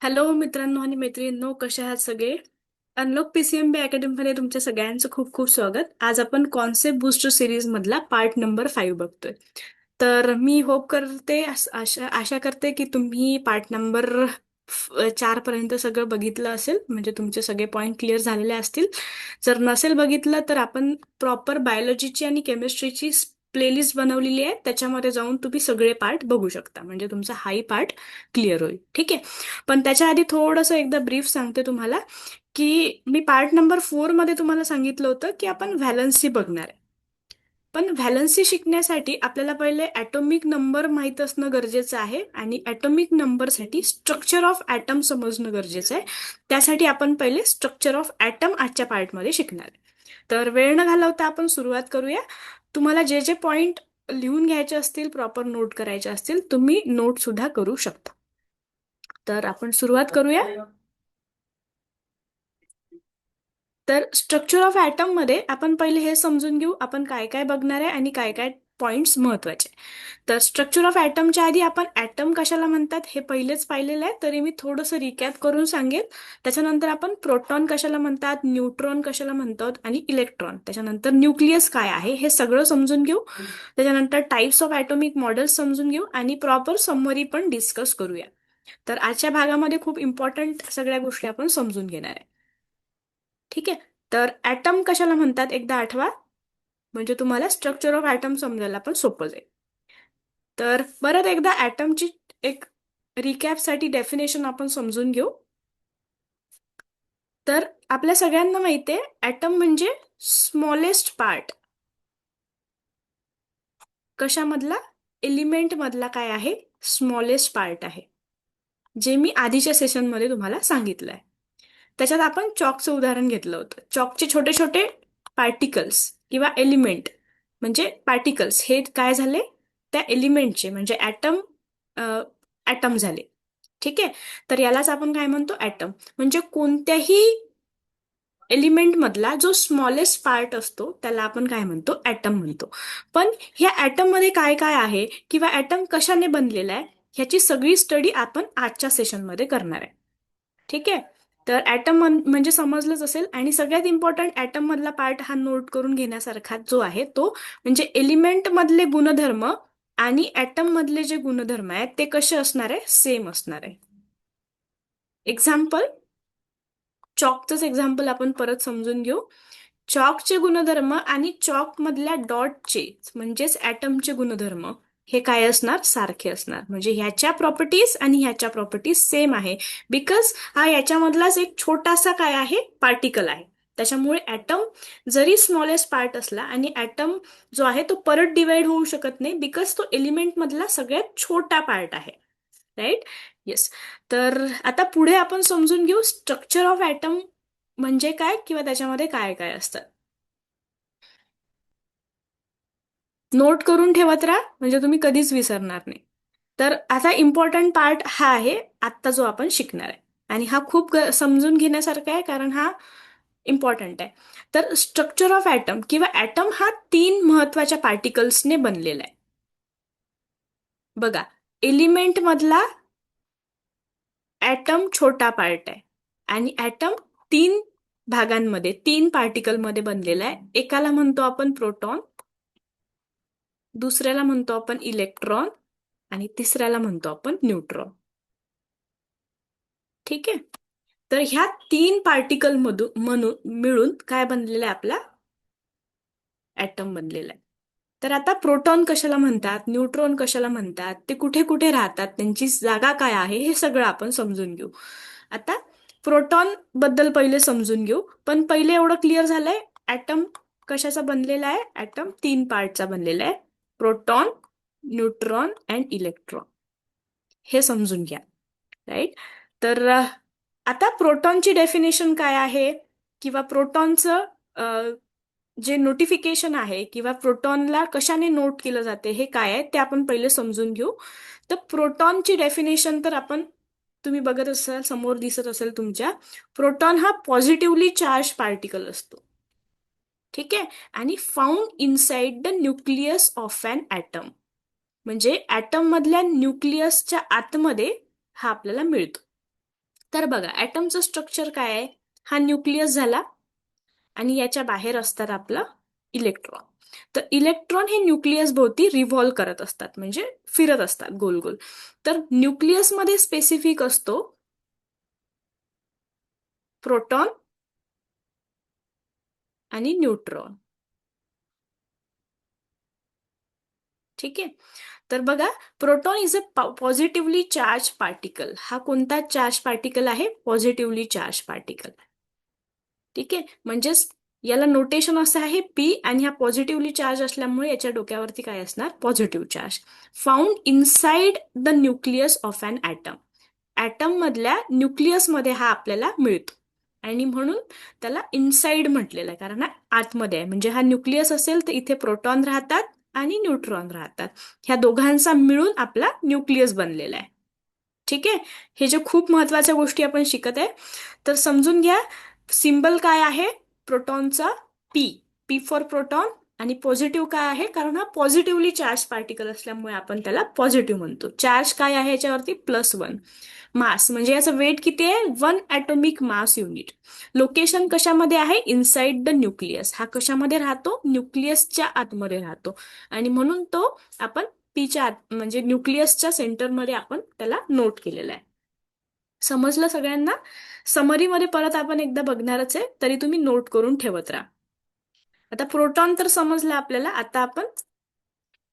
Hello मित्रांनो आणि मैत्रिणींनो, कशा आहात सगळे? अनलॉक पीसीएमबी अकॅडमीमध्ये तुमच्या सगळ्यांचं खूप खूप स्वागत. आज आपण कॉन्सेप्ट बूस्टर सिरीज मधला पार्ट नंबर 5 बघतोय. तर मी होप करते, आशा करते की तुम्ही पार्ट नंबर 4 पर्यंत सगळं बघितलं असेल, म्हणजे तुमचे सगळे पॉइंट क्लिअर झालेले असतील. जर नसेल बघितलं तर आपण प्रॉपर बायोलॉजीची आणि केमिस्ट्रीची प्लेलिस्ट बनवलेली आहे, त्याच्यामध्ये जाऊन तुम्ही सगळे पार्ट बघू शकता, म्हणजे तुमचा हाही पार्ट क्लिअर होईल. ठीक आहे. पण त्याच्या आधी थोडंसं एकदा ब्रीफ सांगते तुम्हाला, की मी पार्ट नंबर 4 मध्ये तुम्हाला सांगितलं होतं की आपण व्हॅलन्सी बघणार आहे. पण व्हॅलन्सी शिकण्यासाठी आपल्याला पहिले ॲटॉमिक नंबर माहीत असणं गरजेचं आहे आणि ॲटॉमिक नंबरसाठी स्ट्रक्चर ऑफ ॲटम समजणं गरजेचं आहे. त्यासाठी आपण पहिले स्ट्रक्चर ऑफ ॲटम आजच्या पार्टमध्ये शिकणार आहे. तर वेळ न घालवता आपण सुरुवात करूया. तुम्हाला जे जे पॉइंट लिहून घ्यायचे असतील, प्रॉपर नोट करायचे असतील, तुम्ही नोट सुद्धा करू शकता. तर आपण सुरुवात करूया. तर स्ट्रक्चर ऑफ ॲटम मध्ये आपण पहिले हे समजून घेऊ, आपण काय काय बघणार आहे आणि काय काय पॉइंट्स महत्वाचे. तर स्ट्रक्चर ऑफ ॲटमच्या आधी आपण ॲटम कशाला म्हणतात हे पहिलेच पाहिलेलं आहे, तरी मी थोडंसं रिकॅप करून सांगेन. त्याच्यानंतर आपण प्रोटॉन कशाला म्हणतात, न्यूट्रॉन कशाला म्हणतात आणि इलेक्ट्रॉन, त्याच्यानंतर न्यूक्लियस काय आहे हे सगळं समजून घेऊ. त्याच्यानंतर टाइप्स ऑफ ॲटॉमिक मॉडेल्स समजून घेऊ आणि प्रॉपर समरी पण डिस्कस करूया. तर आजच्या भागामध्ये खूप इम्पॉर्टंट सगळ्या गोष्टी आपण समजून घेणार आहे. ठीक आहे. तर ॲटम कशाला म्हणतात एकदा आठवा, म्हणजे तुम्हाला स्ट्रक्चर ऑफ ॲटम समजायला पण सोपं जाईल. तर परत एकदा ॲटमची एक रिकॅपसाठी डेफिनेशन आपण समजून घेऊ. तर आपल्या सगळ्यांना माहिती आहे, ॲटम म्हणजे स्मॉलेस्ट पार्ट. कशामधला? एलिमेंट मधला काय आहे? स्मॉलेस्ट पार्ट आहे, जे मी आधीच्या सेशनमध्ये तुम्हाला सांगितलंय. त्याच्यात आपण चॉकचं उदाहरण घेतलं होतं. चॉकचे छोटे छोटे पार्टिकल्स किंवा एलिमेंट, म्हणजे पार्टिकल्स हे काय झाले? त्या एलिमेंटचे म्हणजे ॲटम, ॲटम झाले. ठीक आहे. तर यालाच आपण काय म्हणतो? ॲटम. म्हणजे कोणत्याही एलिमेंट मधला जो स्मॉलेस्ट पार्ट असतो त्याला आपण काय म्हणतो? ॲटम म्हणतो. पण ह्या ॲटम मध्ये काय काय आहे किंवा ॲटम कशाने बनलेला आहे ह्याची सगळी स्टडी आपण आजच्या सेशनमध्ये करणार आहे. ठीक आहे. तर ॲटम म्हणजे समजलंच असेल. आणि सगळ्यात इम्पॉर्टंट ॲटम मधला पार्ट हा नोट करून घेण्यासारखा जो आहे तो म्हणजे एलिमेंट मधले गुणधर्म आणि ॲटम मधले जे गुणधर्म आहेत ते कसे असणार आहे? सेम असणार आहे. एक्झाम्पल, चॉकचंच एक्झाम्पल आपण परत समजून घेऊ. चॉकचे गुणधर्म आणि चॉक मधल्या डॉटचे म्हणजेच ॲटमचे गुणधर्म हे काय असणार? सारखे असणार. म्हणजे ह्याच्या प्रॉपर्टीज आणि ह्याच्या प्रॉपर्टीज सेम आहे, बिकॉज हा याच्यामधलाच एक छोटासा काय आहे? पार्टिकल आहे. त्याच्यामुळे ॲटम जरी स्मॉलेस्ट पार्ट असला आणि ॲटम जो आहे तो परत डिवाइड होऊ शकत नाही, बिकॉज तो एलिमेंट मधला सगळ्यात छोटा पार्ट आहे. राईट? येस. तर आता पुढे आपण समजून घेऊ स्ट्रक्चर ऑफ ॲटम म्हणजे काय किंवा त्याच्यामध्ये काय काय असतं. नोट करून ठेवत राहा, म्हणजे तुम्ही कधीच विसरणार नाही. तर आता इम्पॉर्टंट पार्ट हा आहे आत्ता जो आपण शिकणार आहे, आणि हा खूप समजून घेण्यासारखा आहे कारण हा इम्पॉर्टंट आहे. तर स्ट्रक्चर ऑफ ॲटम किंवा ॲटम हा 3 महत्वाच्या पार्टिकल्सने बनलेला आहे. बघा, एलिमेंट मधला ॲटम छोटा पार्ट आहे आणि ॲटम 3 भागांमध्ये, 3 पार्टिकलमध्ये बनलेला आहे. एकाला म्हणतो आपण प्रोटॉन, दुसऱ्याला म्हणतो आपण इलेक्ट्रॉन आणि तिसऱ्याला म्हणतो आपण न्यूट्रॉन. ठीक आहे. तर ह्या 3 पार्टिकल मधून म्हणून मिळून काय बनलेलं आहे? आपला ॲटम बनलेला आहे. तर आता प्रोटॉन कशाला म्हणतात, न्यूट्रॉन कशाला म्हणतात, ते कुठे कुठे राहतात, त्यांची जागा काय आहे, हे सगळं आपण समजून घेऊ. आता प्रोटॉन बद्दल पहिले समजून घेऊ. पण पहिले एवढं क्लिअर झालंय, ॲटम कशाचा बनलेला आहे? ॲटम 3 पार्टचा बनलेला आहे. प्रोटॉन, न्यूट्रॉन अँड इलेक्ट्रॉन, हे समजून घ्या. राईट? तर आता प्रोटॉनची डेफिनेशन काय आहे किंवा प्रोटॉनचं जे नोटिफिकेशन आहे किंवा प्रोटॉनला कशाने नोट केलं जाते हे काय आहे ते आपण पहिले समजून घेऊ. तर प्रोटॉनची डेफिनेशन तर आपण, तुम्ही बघत असाल, समोर दिसत असेल तुमच्या, प्रोटॉन हा पॉझिटिव्हली चार्ज पार्टिकल असतो. ठीक आहे. आणि found inside the nucleus of an atom, म्हणजे ॲटम मधल्या न्यूक्लियसच्या आतमध्ये हा आपल्याला मिळतो. तर बघा ॲटमचं स्ट्रक्चर काय आहे, हा न्यूक्लियस झाला आणि याच्या बाहेर असतात आपला इलेक्ट्रॉन. तर इलेक्ट्रॉन हे न्यूक्लियस भोवती रिव्हॉल्व करत असतात, म्हणजे फिरत असतात गोल गोल. तर न्यूक्लियसमध्ये स्पेसिफिक असतो प्रोटॉन आणि न्यूट्रॉन. ठीक आहे. तर बघा, proton is a positively charge particle. हा कोणता चार्ज पार्टिकल आहे? Positively charge particle. ठीक आहे. म्हणजेच याला नोटेशन असं आहे पी, आणि हा पॉझिटिव्हली चार्ज असल्यामुळे याच्या डोक्यावरती काय असणार? Positive charge. Found inside the nucleus of an atom. Atom मधल्या न्यूक्लियसमध्ये हा आपल्याला मिळतो, आणि म्हणून त्याला इनसाइड म्हटलेलं आहे, कारण हा आतमध्ये आहे. म्हणजे हा न्यूक्लियस असेल तर इथे प्रोटॉन राहतात आणि न्यूट्रॉन राहतात. ह्या दोघांचा मिळून आपला न्यूक्लियस बनलेला आहे. ठीक आहे. हे जे खूप महत्वाच्या गोष्टी आपण शिकत आहे, तर समजून घ्या. सिम्बल काय आहे प्रोटॉनचा? पी. P for proton. आणि पॉझिटिव्ह काय आहे? कारण हा पॉझिटिव्हली चार्ज पार्टिकल असल्यामुळे आपण त्याला पॉझिटिव्ह म्हणतो. चार्ज काय आहे याच्यावरती? +1. मास म्हणजे याचं वेट किती आहे? 1 ॲटॉमिक मास युनिट. लोकेशन कशामध्ये आहे? Inside the nucleus. हा कशामध्ये राहतो? न्यूक्लियसच्या आतमध्ये राहतो, आणि म्हणून तो आपण पीच्या आत, म्हणजे न्यूक्लियसच्या सेंटरमध्ये आपण त्याला नोट केलेला आहे. समजलं सगळ्यांना? समरीमध्ये परत आपण एकदा बघणारच आहे, तरी तुम्ही नोट करून ठेवत राहा. आता प्रोटॉन तर समजलं आपल्याला. आता आपण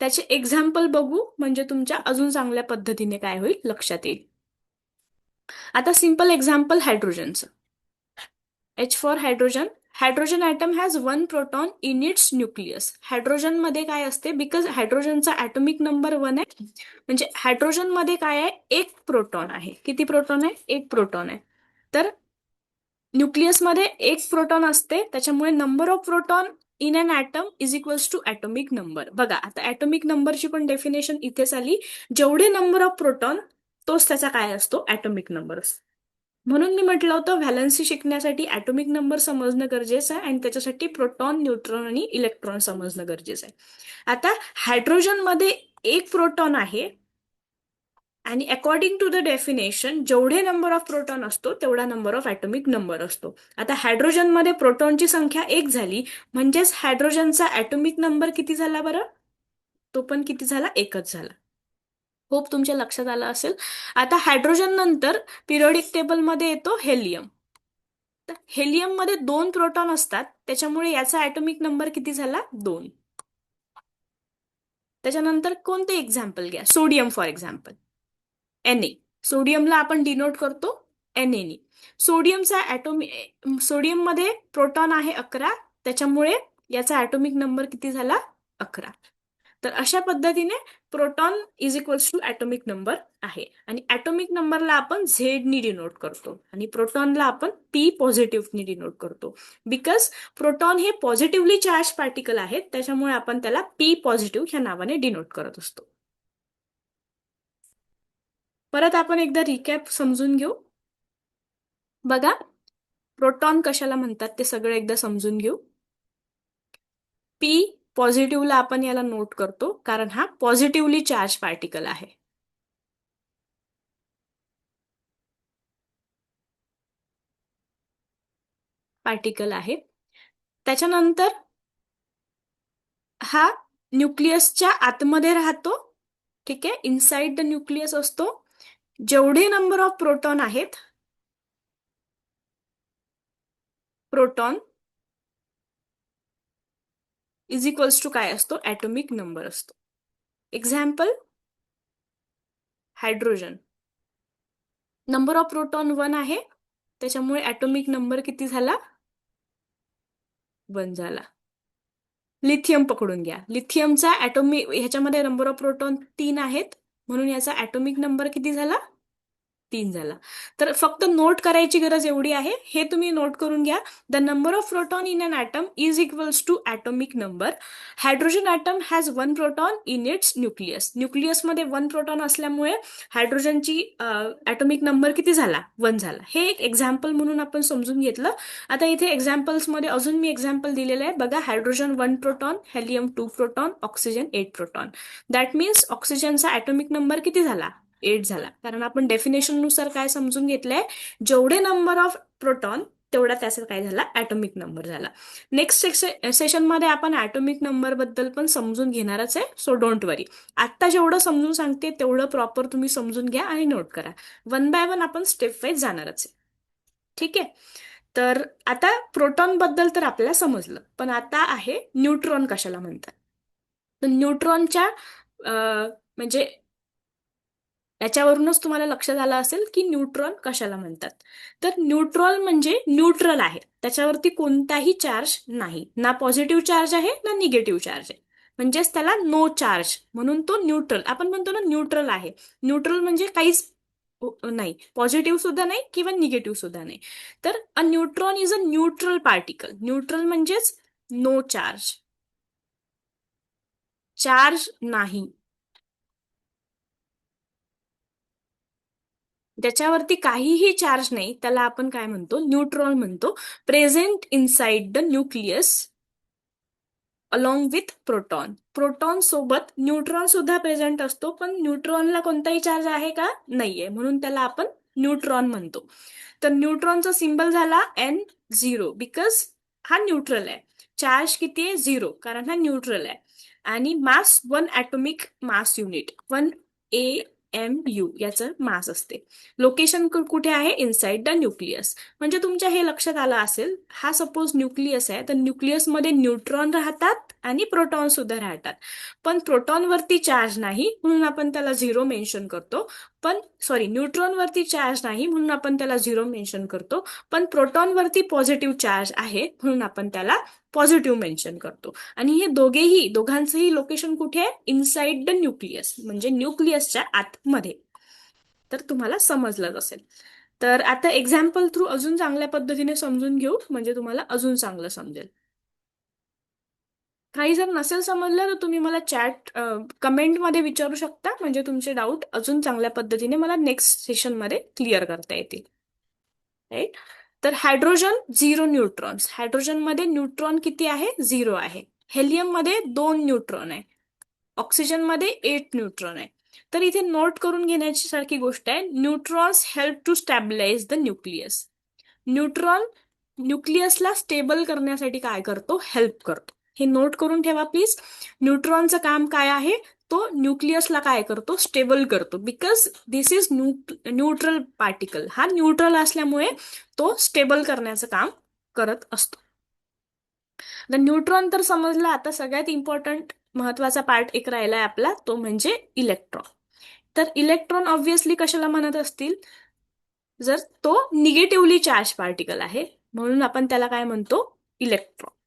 त्याचे एक्झाम्पल बघू, म्हणजे तुमच्या अजून चांगल्या पद्धतीने काय होईल लक्षात येईल. आता सिंपल एक्झाम्पल हायड्रोजनचं. H for hydrogen. Hydrogen atom has 1 proton in its nucleus. Hydrogen मध्ये काय असते? बिकॉज हायड्रोजनचा ॲटॉमिक नंबर 1 आहे, म्हणजे हायड्रोजन मध्ये काय आहे? 1 प्रोटॉन आहे. किती प्रोटॉन आहे? 1 प्रोटॉन आहे. तर न्यूक्लियसमध्ये 1 प्रोटॉन असते, त्याच्यामुळे number of proton in an atom is equals to atomic number. बघा आता ॲटॉमिक नंबरची पण डेफिनेशन इथेच आली. जेवढे नंबर ऑफ प्रोटॉन, तोच त्याचा काय असतो? ॲटॉमिक नंबर असतो. म्हणून मी म्हटलं होतं व्हॅलन्सी शिकण्यासाठी ॲटॉमिक नंबर समजणं गरजेचं आहे, आणि त्याच्यासाठी प्रोटॉन, न्यूट्रॉन आणि इलेक्ट्रॉन समजणं गरजेचं आहे. आता हायड्रोजनमध्ये 1 प्रोटॉन आहे, आणि अकॉर्डिंग टू द डेफिनेशन जेवढे नंबर ऑफ प्रोटॉन असतो तेवढा नंबर ऑफ ॲटॉमिक नंबर असतो. आता हायड्रोजनमध्ये प्रोटॉनची संख्या 1 झाली, म्हणजेच हायड्रोजनचा ॲटॉमिक नंबर किती झाला बरं? तो पण किती झाला? 1च झाला. होप तुमच्या लक्षात आलं असेल. आता हायड्रोजन नंतर पिरियडिक टेबलमध्ये येतो हेलियम. तर हेलियम मध्ये 2 प्रोटॉन असतात, त्याच्यामुळे याचा ॲटॉमिक नंबर किती झाला? 2. त्याच्यानंतर कोणते एक्झाम्पल घ्या? Sodium for example. Na. सोडियमला आपण डिनोट करतो Na नी. सोडियमचा सोडियम मध्ये प्रोटॉन आहे 11, त्याच्यामुळे याचा ॲटॉमिक नंबर किती झाला? 11. तर अशा पद्धतीने proton is equals to atomic number आहे, आणि ॲटॉमिक नंबरला आपण झेडनी डिनोट करतो, आणि प्रोटॉनला आपण पी पॉझिटिव्हनी डिनोट करतो. बिकॉज प्रोटॉन हे पॉझिटिव्हली चार्ज पार्टिकल आहेत, त्याच्यामुळे आपण त्याला पी पॉझिटिव्ह ह्या नावाने डिनोट करत असतो. परत आपण एकदा रिकॅप समजून घेऊ. बघा, प्रोटॉन कशाला म्हणतात ते सगळं एकदा समजून घेऊ. पी पॉझिटिव्हला आपण याला नोट करतो, कारण हा पॉझिटिव्हली चार्ज पार्टिकल आहे. पार्टिकल आहे. त्याच्यानंतर हा न्यूक्लियसच्या आतमध्ये राहतो. ठीक आहे. इनसाइड द न्यूक्लियस असतो. जेवढे नंबर ऑफ प्रोटॉन आहेत, प्रोटॉन इज इक्वल्स टू काय असतो? ॲटॉमिक नंबर असतो. Example hydrogen. Number of proton 1 आहे, त्याच्यामुळे ॲटॉमिक नंबर किती झाला? 1 झाला. लिथियम पकडून घ्या. लिथियमचा ॲटॉमिक ह्याच्यामध्ये नंबर ऑफ प्रोटॉन 3 आहेत, म्हणून याचा ॲटॉमिक नंबर किती झाला? 3 झाला. तर फक्त नोट करायची गरज एवढी आहे, हे तुम्ही नोट करून घ्या. The number of proton in an atom is equals to atomic number. Hydrogen atom has 1 proton in its nucleus. न्यूक्लियसमध्ये 1 प्रोटॉन असल्यामुळे हायड्रोजनची ॲटॉमिक नंबर किती झाला? 1 झाला. हे एक एक्झाम्पल म्हणून आपण समजून घेतलं. आता इथे एक्झाम्पल्समध्ये अजून मी एक्झाम्पल दिलेलं आहे बघा. Hydrogen 1 proton, helium 2 proton, oxygen 8 proton. That means ऑक्सिजनचा ॲटॉमिक नंबर किती झाला? 8 झाला, कारण आपण डेफिनेशन नुसार काय समजून घेतलंय, जेवढे नंबर ऑफ प्रोटॉन तेवढा त्याचा काय झाला, ॲटॉमिक नंबर झाला. नेक्स्ट सेशनमध्ये आपण ॲटॉमिक नंबर बद्दल पण समजून घेणारच आहे, सो डोंट वरी. आत्ता जेवढं समजून सांगते तेवढं प्रॉपर तुम्ही समजून घ्या आणि नोट करा. वन बाय वन आपण स्टेप वाईज जाणारच आहे. ठीक आहे. तर आता प्रोटॉन बद्दल तर आपल्याला समजलं, पण आता आहे न्यूट्रॉन कशाला म्हणतात. तर न्यूट्रॉनच्या म्हणजे याच्यावरूनच तुम्हाला लक्षात आलं असेल की न्यूट्रॉन कशाला म्हणतात. तर न्यूट्रॉन म्हणजे न्यूट्रल आहे, त्याच्यावरती कोणताही चार्ज नाही, ना पॉझिटिव्ह चार्ज आहे ना निगेटिव्ह चार्ज आहे, म्हणजेच त्याला नो चार्ज, म्हणून तो न्यूट्रल. आपण म्हणतो ना न्यूट्रल आहे, न्यूट्रल म्हणजे काहीच नाही, पॉझिटिव्ह सुद्धा नाही किंवा निगेटिव्ह सुद्धा नाही. तर a neutron is a neutral particle. Neutral म्हणजेच नो चार्ज, चार्ज नाही, ज्याच्यावरती काहीही चार्ज नाही त्याला आपण काय म्हणतो, न्यूट्रॉन म्हणतो. Present inside the nucleus along with proton. Proton सोबत न्यूट्रॉन सुद्धा प्रेझेंट असतो, पण न्यूट्रॉनला कोणताही चार्ज आहे का, नाहीये, म्हणून त्याला आपण न्यूट्रॉन म्हणतो. तर न्यूट्रॉनचा सिम्बल झाला N0, बिकॉज हा न्यूट्रल आहे. चार्ज किती आहे, 0, कारण हा न्यूट्रल आहे. आणि मास 1 ॲटॉमिक मास युनिट, 1 AMU याचं मास असते. लोकेशन कुठे आहे, इनसाइड द न्यूक्लियस. म्हणजे तुमच्या हे लक्षात आलं असेल, हा सपोज न्यूक्लियस आहे, तर न्यूक्लियसमध्ये न्यूट्रॉन राहतात आणि प्रोटॉन सुद्धा राहतात. पण प्रोटॉनवरती चार्ज नाही म्हणून आपण त्याला 0 मेन्शन करतो. पण सॉरी, न्यूट्रॉनवरती चार्ज नाही म्हणून आपण त्याला 0 मेन्शन करतो. पण प्रोटॉनवरती पॉझिटिव्ह चार्ज आहे म्हणून आपण त्याला पॉझिटिव्ह मेन्शन करतो. आणि हे दोघांचंही लोकेशन कुठे आहे, इनसाइड द न्यूक्लियस, म्हणजे न्यूक्लियसच्या आतमध्ये. तर तुम्हाला समजलंच असेल. तर आता एक्झाम्पल थ्रू अजून चांगल्या पद्धतीने समजून घेऊ, म्हणजे तुम्हाला अजून चांगलं समजेल. काही जर नसेल समजलं तर तुम्ही मला चॅट कमेंटमध्ये विचारू शकता, म्हणजे तुमचे डाऊट अजून चांगल्या पद्धतीने मला नेक्स्ट सेशनमध्ये क्लिअर करता येतील. राईट. तर हायड्रोजन 0 न्यूट्रॉन्स. हायड्रोजनमध्ये न्यूट्रॉन किती आहे, 0 आहे. हेलियममध्ये 2 न्यूट्रॉन आहे. ऑक्सिजनमध्ये 8 न्यूट्रॉन आहे. तर इथे नोट करून घेण्याची सारखी गोष्ट आहे, neutrons help to stabilise the nucleus. Neutron न्यूक्लियसला स्टेबल करण्यासाठी काय करतो, हेल्प करतो. हे नोट करून ठेवा प्लीज. न्यूट्रॉनचं काम काय आहे, तो न्यूक्लियसला काय करतो, स्टेबल करतो. Because this is neutral particle. हा न्यूट्रल असल्यामुळे तो स्टेबल करण्याचं काम करत असतो. द न्यूट्रॉन तर समजला. आता सगळ्यात इम्पॉर्टंट महत्वाचा पार्ट एक राहिलाय आपला, तो म्हणजे इलेक्ट्रॉन. तर इलेक्ट्रॉन ऑब्व्हियसली कशाला म्हणत असतील, जर तो निगेटिव्हली चार्ज पार्टिकल आहे म्हणून आपण त्याला काय म्हणतो, इलेक्ट्रॉन.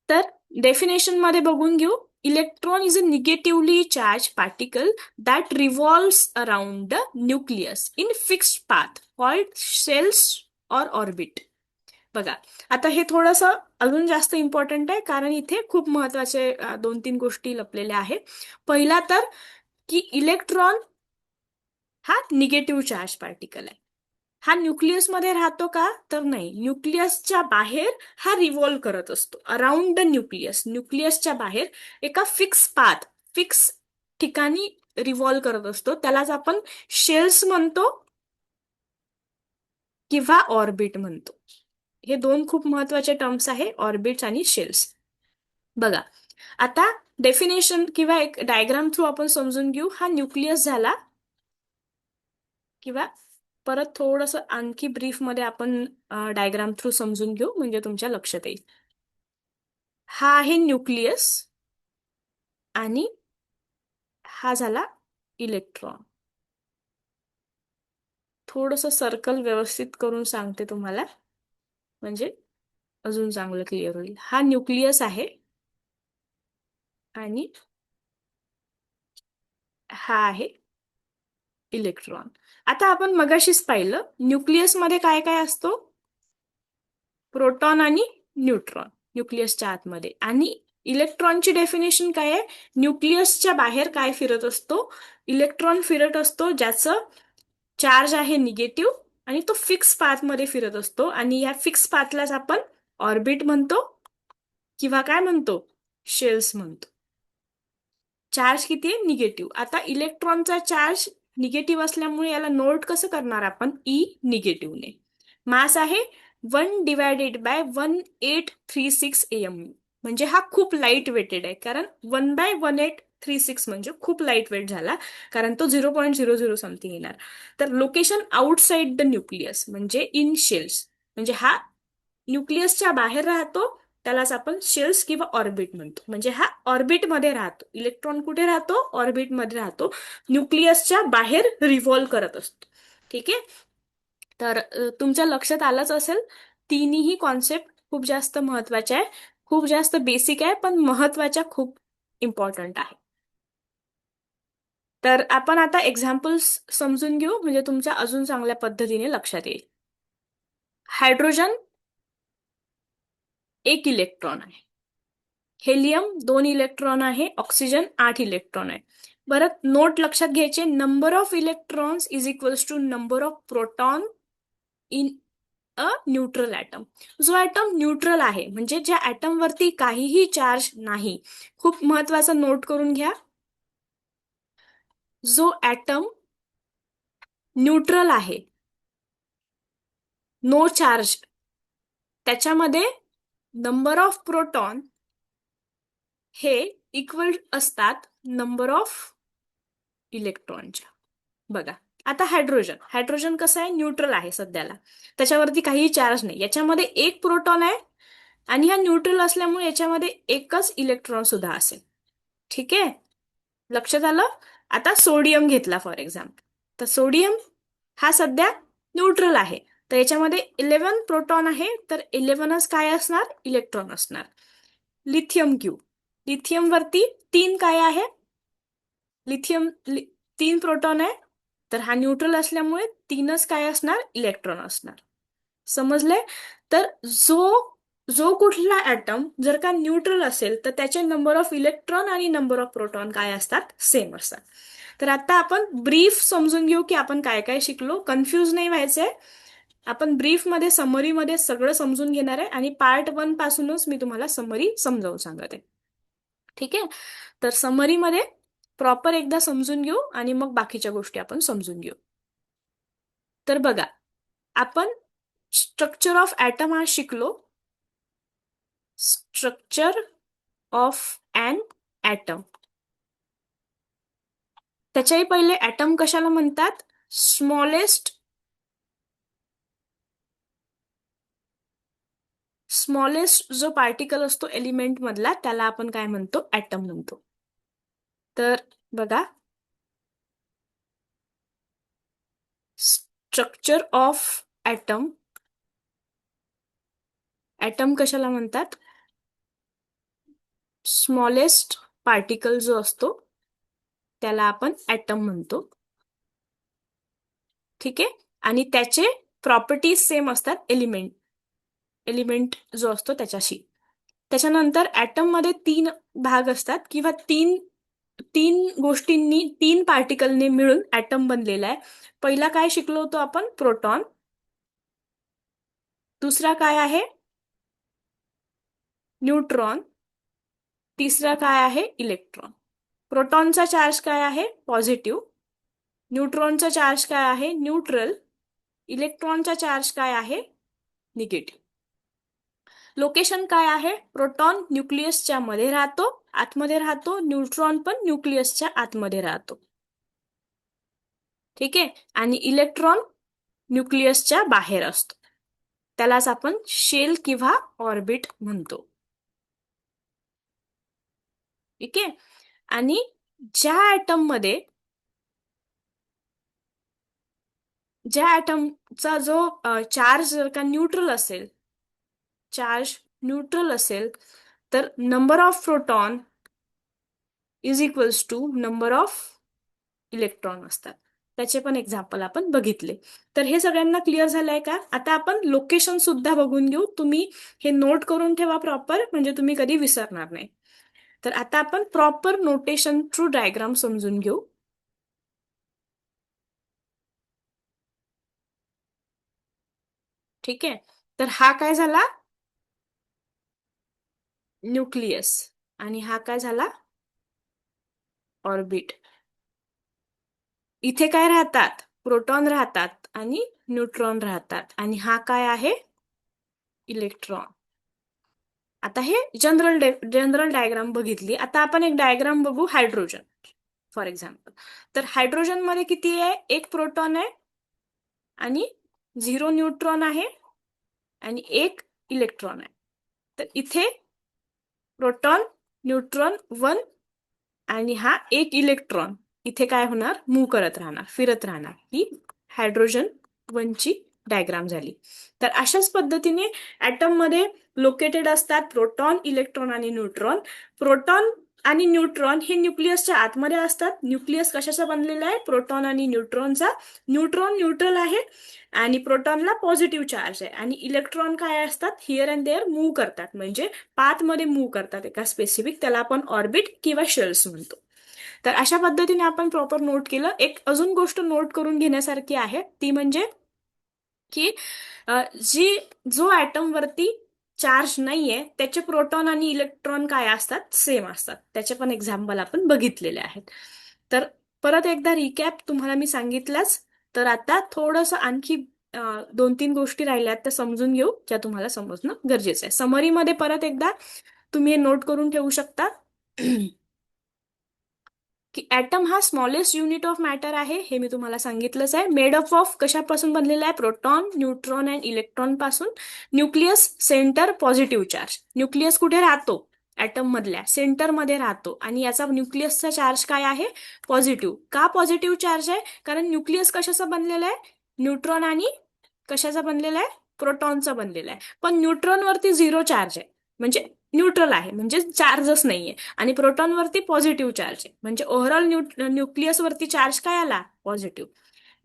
तर डेफिनेशन मध्ये बघून घेऊ. Electron is a negatively charge particle that revolves around the nucleus in fixed path called shells or orbit. बघा, आता हे थोडंसं अजून जास्त इम्पॉर्टंट आहे, कारण इथे खूप महत्वाचे 2-3 गोष्टी लपलेल्या आहेत. पहिला तर की इलेक्ट्रॉन हा निगेटिव्ह चार्ज पार्टिकल आहे. हा न्यूक्लियसमध्ये राहतो का, तर नाही. न्यूक्लियसच्या बाहेर हा रिव्हॉल्व करत असतो अराउंड द न्यूक्लियस. न्यूक्लियसच्या बाहेर एका फिक्स पाथ, फिक्स ठिकाणी रिव्हॉल्व करत असतो. त्यालाच आपण शेल्स म्हणतो किंवा ऑर्बिट म्हणतो. हे 2 खूप महत्वाचे टर्म्स आहे, ऑर्बिट्स आणि शेल्स. बघा, आता डेफिनेशन किंवा एक डायग्राम थ्रू आपण समजून घेऊ. हा न्यूक्लियस झाला, किंवा परत थोडंसं आणखी ब्रीफ मध्ये आपण डायग्राम थ्रू समजून घेऊ, म्हणजे तुमच्या लक्षात येईल. हा आहे न्यूक्लियस आणि हा झाला इलेक्ट्रॉन. थोडंसं सर्कल व्यवस्थित करून सांगते तुम्हाला, म्हणजे अजून चांगलं क्लिअर होईल. हा न्यूक्लियस आहे आणि हा आहे इलेक्ट्रॉन. आता आपण मगाशीच पाहिलं, न्यूक्लियस मध्ये काय काय असतो, प्रोटॉन आणि न्यूट्रॉन न्यूक्लियसच्या आतमध्ये. आणि इलेक्ट्रॉनची डेफिनेशन काय आहे, न्यूक्लियसच्या बाहेर काय फिरत असतो, इलेक्ट्रॉन फिरत असतो ज्याचं चार्ज आहे निगेटिव्ह, आणि तो फिक्स पाथ मध्ये फिरत असतो. आणि या फिक्स पाथलाच आपण ऑर्बिट म्हणतो किंवा काय म्हणतो, शेल्स म्हणतो. चार्ज किती आहे? निगेटिव्ह. आता इलेक्ट्रॉनचा चार्ज निगेटिव्ह असल्यामुळे याला नोट कसं करणार आपण? ई निगेटिव्हने. मास आहे 1/1836 म्हणजे हा खूप लाईट वेटेड आहे, कारण 1/1836 म्हणजे खूप लाईट वेट झाला, कारण तो 0.00 समथिंग येणार. तर लोकेशन आउटसाइड द न्यूक्लियस म्हणजे इन शेल्स, म्हणजे हा न्यूक्लियसच्या बाहेर राहतो, त्यालाच आपण शेल्स किंवा ऑर्बिट म्हणतो. म्हणजे हा ऑर्बिटमध्ये राहतो. इलेक्ट्रॉन कुठे राहतो? ऑर्बिटमध्ये राहतो. न्यूक्लियसच्या बाहेर रिव्हॉल्व करत असतो. ठीक आहे. तर तुमच्या लक्षात आलंच असेल, तिन्ही कॉन्सेप्ट खूप जास्त महत्वाच्या आहे, खूप जास्त बेसिक आहे, पण महत्वाच्या खूप इम्पॉर्टंट आहे. तर आपण आता एक्झाम्पल्स समजून घेऊ, म्हणजे तुमच्या अजून चांगल्या पद्धतीने लक्षात येईल. हायड्रोजन 1 इलेक्ट्रॉन आहे. हेलियम 2 इलेक्ट्रॉन आहे. ऑक्सिजन 8 इलेक्ट्रॉन आहे. बरं, नोट लक्षात घ्यायचे, number of electrons is equals to number of proton in a neutral atom. जो ॲटम न्यूट्रल आहे, म्हणजे ज्या ॲटम वरती काहीही चार्ज नाही, खूप महत्वाचा नोट करून घ्या, जो ॲटम न्यूट्रल आहे, नो चार्ज, त्याच्यामध्ये नंबर ऑफ प्रोटॉन हे इक्वल असतात नंबर ऑफ इलेक्ट्रॉनच्या. बघा, आता हायड्रोजन, हायड्रोजन कसं आहे? न्यूट्रल आहे सध्याला, त्याच्यावरती काहीही चार्ज नाही, याच्यामध्ये एक प्रोटॉन आहे, आणि हा न्यूट्रल असल्यामुळे याच्यामध्ये एकच इलेक्ट्रॉन सुद्धा असेल. ठीक आहे, लक्षात आलं? आता सोडियम घेतला फॉर एक्झाम्पल, तर सोडियम हा सध्या न्यूट्रल आहे, तर याच्यामध्ये 11 प्रोटॉन आहे, तर 11च काय असणार? इलेक्ट्रॉन असणार. लिथियम घेऊ, लिथियम वरती 3 काय आहे? लिथियम 3 प्रोटॉन आहे, तर हा न्यूट्रल असल्यामुळे 3च काय असणार? इलेक्ट्रॉन असणार. समजले? तर जो जो कुठला ॲटम जर का न्यूट्रल असेल, तर त्याचे नंबर ऑफ इलेक्ट्रॉन आणि नंबर ऑफ प्रोटॉन काय असतात? सेम असतात. तर आता आपण ब्रीफ समजून घेऊ की आपण काय काय शिकलो. कन्फ्यूज नाही व्हायचंय, आपण ब्रीफ मध्ये, समरी मध्ये सगळं समजून घेणार आहे, आणि पार्ट 1 पासूनच मी तुम्हाला समरी समजावून सांगत आहे. ठीक आहे, तर समरी मध्ये प्रॉपर एकदा समजून घेऊ, आणि मग बाकीच्या गोष्टी आपण समजून घेऊ. तर बघा, आपण स्ट्रक्चर ऑफ ॲटम हा शिकलो. Structure of an atom. त्याच्याही पहिले ॲटम कशाला म्हणतात? स्मॉलेस्ट जो पार्टिकल असतो एलिमेंट मधला, त्याला आपण काय म्हणतो? ॲटम म्हणतो. तर बघा, स्ट्रक्चर ऑफ ॲटम, ॲटम कशाला म्हणतात? स्मॉलेस्ट पार्टिकल जो असतो त्याला आपण ॲटम म्हणतो. ठीक आहे, आणि त्याचे प्रॉपर्टीज सेम असतात एलिमेंट जो असतो त्याच्याशी. त्याच्यानंतर ॲटम मध्ये 3 भाग असतात, किंवा तीन तीन गोष्टींनी, 3 पार्टिकलने मिळून ॲटम बनलेला आहे. पहिला काय शिकलो होतो आपण? प्रोटॉन. दुसरा काय आहे? न्यूट्रॉन. तिसरा काय आहे? इलेक्ट्रॉन. प्रोटॉनचा चार्ज काय आहे? पॉझिटिव्ह. न्यूट्रॉनचा चार्ज काय आहे? न्यूट्रल. इलेक्ट्रॉनचा चार्ज काय आहे? निगेटिव्ह. लोकेशन काय आहे? प्रोटॉन न्यूक्लियसच्या मध्ये राहतो, आतमध्ये राहतो. न्यूट्रॉन पण न्यूक्लियसच्या आतमध्ये राहतो. ठीक आहे, आणि इलेक्ट्रॉन न्यूक्लियसच्या बाहेर असतो, त्यालाच आपण शेल किंवा ऑर्बिट म्हणतो. ठीक आहे, आणि ज्या ॲटम मध्ये, ज्या ॲटमचा जो चार्ज जर का न्यूट्रल असेल, चार्ज न्यूट्रल असेल, तर number of proton is equals to number of electron असतात. त्याचे पण एक्झाम्पल आपण बघितले. तर हे सगळ्यांना क्लिअर झालंय का? आता आपण लोकेशन सुद्धा बघून घेऊ. तुम्ही हे नोट करून ठेवा प्रॉपर, म्हणजे तुम्ही कधी विसरणार नाही. तर आता आपण प्रॉपर नोटेशन थ्रू डायग्राम समजून घेऊ. ठीक आहे, तर हा काय झाला? न्यूक्लियस. आणि हा काय झाला? ऑर्बिट. इथे काय राहतात? प्रोटॉन राहतात आणि न्यूट्रॉन राहतात. आणि हा काय आहे? इलेक्ट्रॉन. आता हे जनरल डायग्राम बघितली. आता आपण एक डायग्राम बघू हायड्रोजन फॉर एक्झाम्पल. तर हायड्रोजन मध्ये किती आहे? एक प्रोटॉन आहे आणि 0 न्यूट्रॉन आहे आणि एक इलेक्ट्रॉन आहे. तर इथे प्रोटॉन, न्यूट्रॉन 1 आणि हा एक इलेक्ट्रॉन इथे काय होणार? मूव्ह करत राहणार, फिरत राहणार. ही हायड्रोजन 1 ची डायग्राम झाली. तर अशाच पद्धतीने ऍटम मध्ये लोकेटेड असतात प्रोटॉन, इलेक्ट्रॉन आणि न्यूट्रॉन. प्रोटॉन आणि न्यूट्रॉन हे न्यूक्लियसच्या आतमध्ये असतात. न्यूक्लियस कशाचा बनलेला आहे? प्रोटॉन आणि न्यूट्रॉनचा. न्यूट्रॉन न्यूट्रल आहे आणि प्रोटॉनला पॉझिटिव्ह चार्ज आहे. आणि इलेक्ट्रॉन काय असतात? हिअर अँड देअर मूव्ह करतात, म्हणजे पाथ मध्ये मूव्ह करतात एका स्पेसिफिक. त्याला आपण ऑर्बिट किंवा शेल्स म्हणतो. तर अशा पद्धतीने आपण प्रॉपर नोट केलं. एक अजून गोष्ट नोट करून घेण्यासारखी आहे, ती म्हणजे की जी जो ऍटम वरती चार्ज नाहीये त्याचे प्रोटॉन आणि इलेक्ट्रॉन काय असतात? सेम असतात. त्याचे पण एक्झाम्पल आपण बघितलेले आहेत. तर परत एकदा रिकॅप तुम्हाला मी सांगितलंच. तर आता थोडंसं आणखी 2-3 गोष्टी राहिल्यात त्या समजून घेऊ, ज्या तुम्हाला समजणं गरजेचं आहे. समरीमध्ये परत एकदा तुम्ही हे नोट करून ठेवू शकता की ऍटम हा स्मॉलेस्ट युनिट ऑफ मॅटर आहे. हे मी तुम्हाला सांगितलंच आहे. मेड अप ऑफ कशापासून बनलेला आहे? प्रोटॉन, न्यूट्रॉन अँड इलेक्ट्रॉन पासून. Nucleus centre positive charge. Nucleus कुठे राहतो? ऍटम मधल्या सेंटर मध्ये राहतो आणि याचा न्यूक्लियसचा चार्ज काय आहे? पॉझिटिव्ह. का पॉझिटिव्ह चार्ज आहे? कारण न्यूक्लियस कशाचा बनलेला आहे? न्यूट्रॉन आणि कशाचा बनलेला आहे? प्रोटॉनचा बनलेला आहे. पण न्यूट्रॉन वरती 0 चार्ज आहे, म्हणजे न्यूट्रल आहे, म्हणजे चार्जच नाहीये. आणि प्रोटॉनवरती पॉझिटिव्ह चार्ज आहे, म्हणजे ओव्हरऑल न्यूक्लियसवरती चार्ज काय आला? Positive.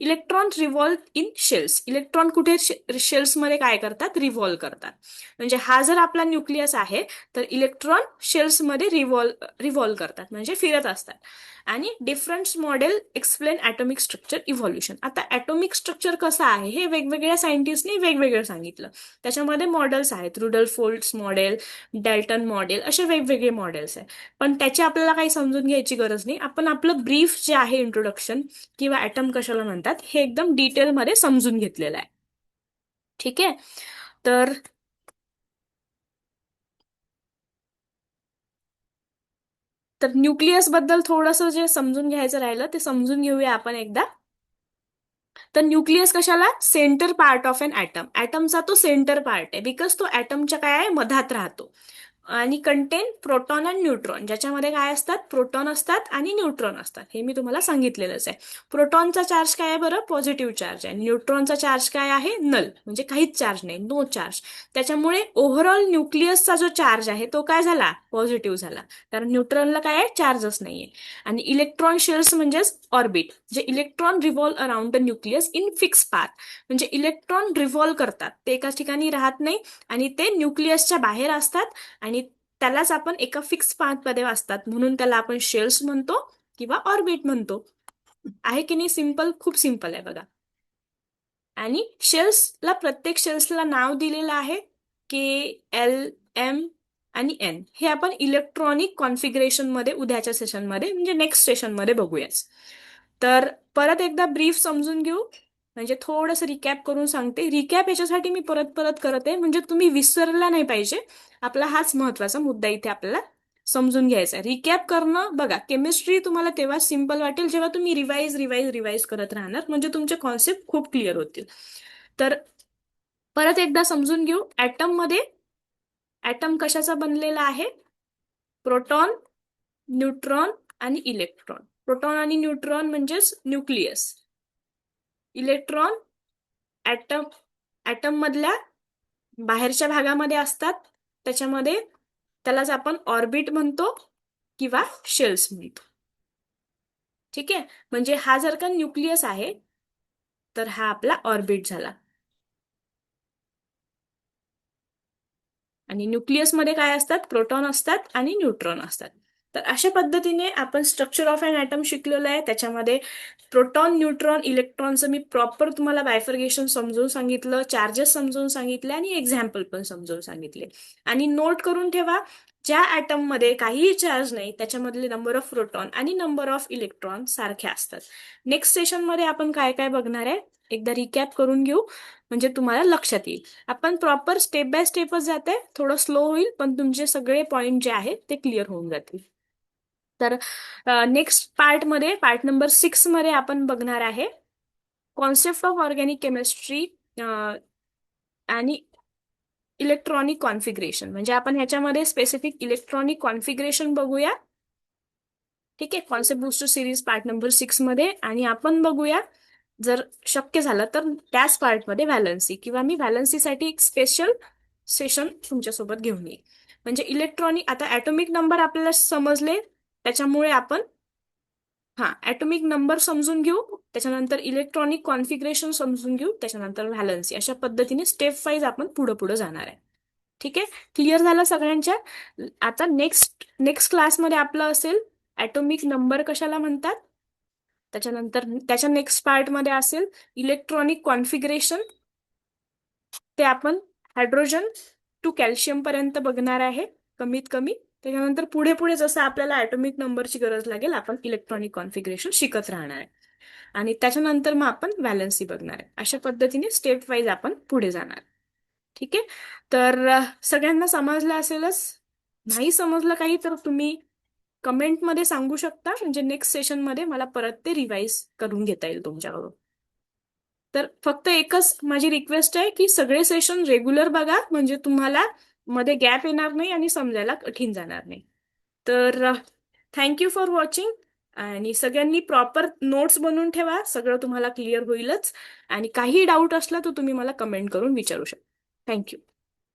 Electron revolve in shells. Electron कुठे शेल्समध्ये काय करतात? रिव्हॉल्व करतात. म्हणजे हा जर आपला न्यूक्लियस आहे तर इलेक्ट्रॉन शेल्समध्ये रिव्हॉल्व करतात, म्हणजे फिरत असतात. आणि different model explain atomic structure evolution. आता ॲटॉमिक स्ट्रक्चर कसं आहे हे वेगवेगळ्या सायंटिस्टनी वेगवेगळं सांगितलं. त्याच्यामध्ये मॉडेल्स आहेत. रुडलफोर्ड्स मॉडेल, डॅल्टन मॉडेल, असे वेगवेगळे मॉडेल्स आहेत. पण त्याची आपल्याला काही समजून घ्यायची गरज नाही. आपण आपलं ब्रीफ जे आहे इंट्रोडक्शन किंवा ॲटम कशाला म्हणतात हे एकदम डिटेलमध्ये समजून घेतलेलं आहे. ठीक आहे. तर न्यूक्लियस बद्दल थोडंसं जे समजून घ्यायचं राहिलं ते समजून घेऊया आपण एकदा. तर न्यूक्लियस कशाला? Centre part of an atom. ॲटमचा तो सेंटर पार्ट आहे, बिकॉज तो ॲटमच्या काय आहे? मधात राहतो. आणि कंटेन प्रोटॉन अँड न्यूट्रॉन, ज्याच्यामध्ये काय असतात? प्रोटॉन असतात आणि न्यूट्रॉन असतात. हे मी तुम्हाला सांगितलेलंच आहे. प्रोटॉनचा चार्ज काय आहे बरं? पॉझिटिव्ह चार्ज आहे. न्यूट्रॉनचा चार्ज काय आहे? नल, म्हणजे काहीच चार्ज नाही, नो चार्ज. त्याच्यामुळे ओव्हरऑल न्यूक्लियसचा जो चार्ज आहे तो काय झाला? पॉझिटिव्ह झाला, कारण न्यूट्रॉनला काय आहे? चार्जच नाहीये. आणि इलेक्ट्रॉन शेल्स म्हणजेच ऑर्बिट, जे electron revolve around the nucleus in fix path. म्हणजे इलेक्ट्रॉन रिव्हॉल्व करतात, ते एकाच ठिकाणी राहत नाही आणि ते न्यूक्लियसच्या बाहेर असतात. आणि त्यालाच आपण एका फिक्स पाथमध्ये असतात, म्हणून त्याला आपण शेल्स म्हणतो किंवा ऑर्बिट म्हणतो. आहे की नाही? सिंपल, खूप सिंपल आहे बघा. आणि शेल्सला, प्रत्येक शेल्सला नाव दिलेलं आहे. के, एल, एम आणि एन. हे आपण इलेक्ट्रॉनिक कॉन्फिगरेशन मध्ये उद्याच्या सेशनमध्ये, म्हणजे नेक्स्ट सेशनमध्ये बघूयाच. तर परत एकदा ब्रीफ समजून घेऊ, म्हणजे थोडंसं रिकॅप करून सांगते. रिकॅप याच्यासाठी मी परत परत करत आहे, म्हणजे तुम्ही विसरला नाही पाहिजे. आपला हाच महत्वाचा मुद्दा इथे आपल्याला समजून घ्यायचा आहे. रिकॅप करणं बघा, केमिस्ट्री तुम्हाला तेव्हा सिंपल वाटेल जेव्हा तुम्ही रिवाइज करत राहणार, म्हणजे तुमचे कॉन्सेप्ट खूप क्लिअर होतील. तर परत एकदा समजून घेऊ. ऍटम कशाचा बनलेला आहे? प्रोटॉन, न्यूट्रॉन आणि इलेक्ट्रॉन. प्रोटॉन आणि न्यूट्रॉन म्हणजेच न्यूक्लियस. इलेक्ट्रॉन ऍटम ऍटम मधल्या बाहेरच्या भागामध्ये असतात, त्याच्यामध्ये त्यालाच आपण ऑर्बिट म्हणतो किंवा शेल्स म्हणतो. ठीक आहे. म्हणजे हा जर का न्यूक्लियस आहे तर हा आपला ऑर्बिट झाला. आणि न्यूक्लियस मध्ये काय असतात? प्रोटॉन असतात आणि न्यूट्रॉन असतात. तर अशा पद्धतीने आपण स्ट्रक्चर ऑफ अन ॲटम शिकलेलो आहे. त्याच्यामध्ये प्रोटॉन, न्यूट्रॉन, इलेक्ट्रॉनचं मी प्रॉपर तुम्हाला बायफर्गेशन समजून सांगितलं, चार्जेस समजून सांगितले आणि एक्झाम्पल पण समजून सांगितले. आणि नोट करून ठेवा, ज्या ॲटम मध्ये काहीही चार्ज नाही त्याच्यामधले नंबर ऑफ प्रोटॉन आणि नंबर ऑफ इलेक्ट्रॉन सारखे असतात. नेक्स्ट सेशन मध्ये आपण काय काय बघणार आहे एकदा रिकॅप करून घेऊ, म्हणजे तुम्हाला लक्षात येईल. आपण प्रॉपर स्टेप बाय स्टेपच जाते, थोडं स्लो होईल पण तुमचे सगळे पॉइंट जे आहेत ते क्लिअर होऊन जातील. तर नेक्स्ट पार्टमध्ये, पार्ट नंबर 6 मध्ये आपण बघणार आहे कॉन्सेप्ट ऑफ ऑर्गॅनिक केमिस्ट्री आणि इलेक्ट्रॉनिक कॉन्फिगरेशन. म्हणजे आपण ह्याच्यामध्ये स्पेसिफिक इलेक्ट्रॉनिक कॉन्फिगरेशन बघूया. ठीक आहे, concept booster series part number 6 मध्ये. आणि आपण बघूया जर शक्य झालं तर त्याच पार्टमध्ये व्हॅलन्सी, किंवा मी व्हॅलन्सीसाठी एक स्पेशल सेशन तुमच्यासोबत घेऊन येईल. म्हणजे इलेक्ट्रॉनिक, आता ॲटॉमिक नंबर आपल्याला समजले, त्याच्यामुळे आपण ॲटॉमिक नंबर समजून घेऊ, त्याच्यानंतर इलेक्ट्रॉनिक कॉन्फिगरेशन समजून घेऊ, त्याच्यानंतर व्हॅलन्सी. अशा पद्धतीने स्टेप वाईज आपण पुढे पुढे जाणार आहे. ठीक आहे, क्लिअर झालं सगळ्यांच्या. आता नेक्स्ट नेक्स्ट क्लासमध्ये आपलं असेल ॲटॉमिक नंबर कशाला म्हणतात, त्याच्यानंतर त्याच्या नेक्स्ट पार्टमध्ये असेल इलेक्ट्रॉनिक कॉन्फिगरेशन, ते आपण हायड्रोजन टू कॅल्शियम पर्यंत बघणार आहे कमीत कमी. त्याच्यानंतर पुढे पुढे जसं आपल्याला ॲटॉमिक नंबरची गरज लागेल आपण इलेक्ट्रॉनिक कॉन्फिगरेशन शिकत राहणार आहे. आणि त्याच्यानंतर मग आपण व्हॅलन्सी बघणार आहे. अशा पद्धतीने स्टेप वाईज आपण पुढे जाणार. ठीक आहे, तर सगळ्यांना समजलं असेलच. नाही समजलं काही तर तुम्ही कमेंटमध्ये सांगू शकता, म्हणजे नेक्स्ट सेशनमध्ये मला परत ते रिवाइज करून घेता येईल तुमच्याकडून. तर फक्त एकच माझी रिक्वेस्ट आहे की सगळे सेशन रेग्युलर बघा, म्हणजे तुम्हाला मध्ये गॅप येणार नाही आणि समजायला कठीण जाणार नाही. तर थँक्यू फॉर वॉचिंग. आणि सगळ्यांनी प्रॉपर नोट्स बनवून ठेवा, सगळं तुम्हाला क्लिअर होईलच. आणि काही डाऊट असला तर तुम्ही मला कमेंट करून विचारू शकता. थँक्यू.